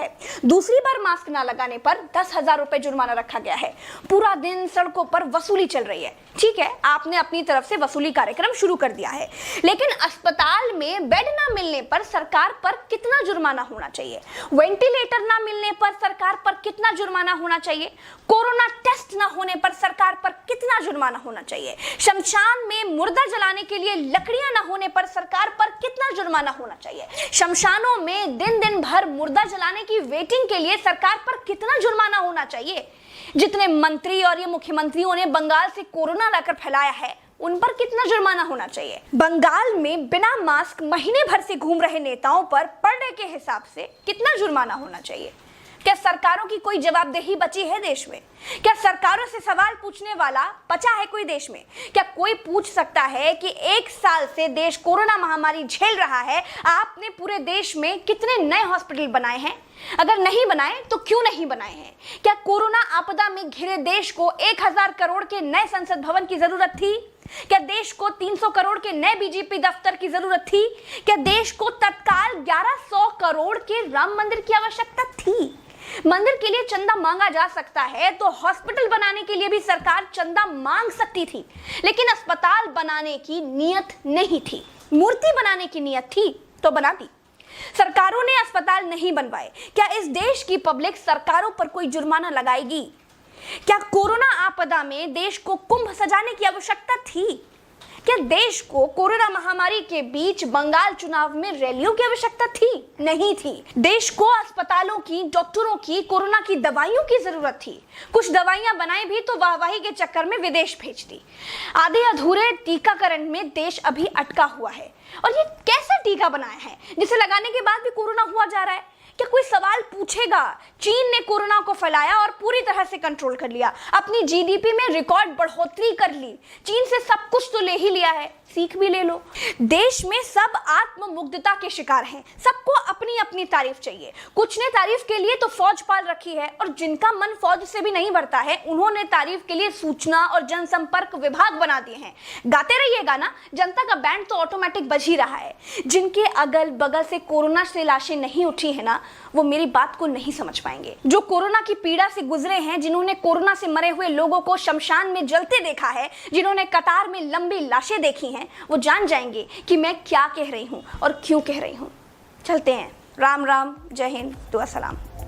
है। दूसरी बार मास्क ना लगाने पर 10,000 रुपए जुर्माना रखा गया है। पूरा दिन सड़कों पर वसूली चल रही है। ठीक है, आपने अपनी तरफ से वसूली कार्यक्रम शुरू कर दिया है, लेकिन अस्पताल में बेड ना मिलने पर सरकार पर कितना जुर्माना होना चाहिए? वेंटिलेटर ना मिलने पर सरकार पर कितना जुर्माना होना चाहिए? कोरोना टेस्ट ना होने पर सरकार पर कितना जुर्माना होना चाहिए? शमशान में मुर्दा जलाने के लिए लकड़ियां ना होने पर सरकार पर कितना जुर्माना होना चाहिए? शमशानों में दिन दिन भर मुर्दा जलाने की वेटिंग के लिए सरकार पर कितना जुर्माना होना चाहिए? जितने मंत्री और ये मुख्यमंत्रियों ने बंगाल से कोरोना लाकर फैलाया है, उन पर कितना जुर्माना होना चाहिए? बंगाल में बिना मास्क महीने भर से घूम रहे नेताओं पर पर डे के हिसाब से कितना जुर्माना होना चाहिए? क्या सरकारों की कोई जवाबदेही बची है देश में? क्या सरकारों से सवाल पूछने वाला बचा है कोई देश में? क्या कोई पूछ सकता है कि 1 साल से देश कोरोना महामारी झेल रहा है, आपने पूरे देश में कितने नए हॉस्पिटल बनाए हैं? अगर नहीं बनाए तो क्यों नहीं बनाए हैं? क्या कोरोना आपदा में घिरे देश को 1,000 करोड़ के नए संसद भवन की जरूरत थी? क्या देश को 300 करोड़ के नए बीजेपी दफ्तर की जरूरत थी? क्या देश को तत्काल 1100 करोड़ के राम मंदिर की आवश्यकता थी? मंदिर के लिए चंदा मांगा जा सकता है तो हॉस्पिटल बनाने के लिए भी सरकार चंदा मांग सकती थी, लेकिन अस्पताल बनाने की नियत नहीं थी। मूर्ति बनाने की नियत थी तो बना दी। सरकारों ने अस्पताल नहीं बनवाए। क्या इस देश की पब्लिक सरकारों पर कोई जुर्माना लगाएगी? क्या कोरोना आपदा में देश को कुंभ सजाने की आवश्यकता थी? क्या देश को कोरोना महामारी के बीच बंगाल चुनाव में रैलियों की आवश्यकता थी? नहीं थी। देश को अस्पतालों की, डॉक्टरों की, कोरोना की दवाइयों की जरूरत थी। कुछ दवाइयां बनाई भी तो वाहवाही के चक्कर में विदेश भेज दी। आधे अधूरे टीकाकरण में देश अभी अटका हुआ है। और ये कैसा टीका बनाया है जिसे लगाने के बाद भी कोरोना हुआ जा रहा है? क्या कोई सवाल पूछेगा? चीन ने कोरोना को फैलाया और पूरी तरह से कंट्रोल कर लिया, अपनी जीडीपी में रिकॉर्ड बढ़ोतरी कर ली। चीन से सब कुछ तो ले ही लिया है, सीख भी ले लो। देश में सब आत्ममुग्धता के शिकार हैं, सबको अपनी अपनी तारीफ चाहिए। कुछ ने तारीफ के लिए तो फौज पाल रखी है, और जिनका मन फौज से भी नहीं भरता है, उन्होंने तारीफ के लिए सूचना और जनसंपर्क विभाग बना दिए हैं। गाते रहिएगा ना, जनता का बैंड तो ऑटोमेटिक बज ही रहा है। जिनके अगल बगल से कोरोना से लाशें नहीं उठी है ना, वो मेरी बात को नहीं समझ पाएंगे। जो कोरोना की पीड़ा से गुजरे हैं, जिन्होंने कोरोना से मरे हुए लोगों को शमशान में जलते देखा है, जिन्होंने कतार में लंबी लाशें देखी हैं, वो जान जाएंगे कि मैं क्या कह रही हूं और क्यों कह रही हूं। चलते हैं। राम राम, जय हिंद, दुआ सलाम।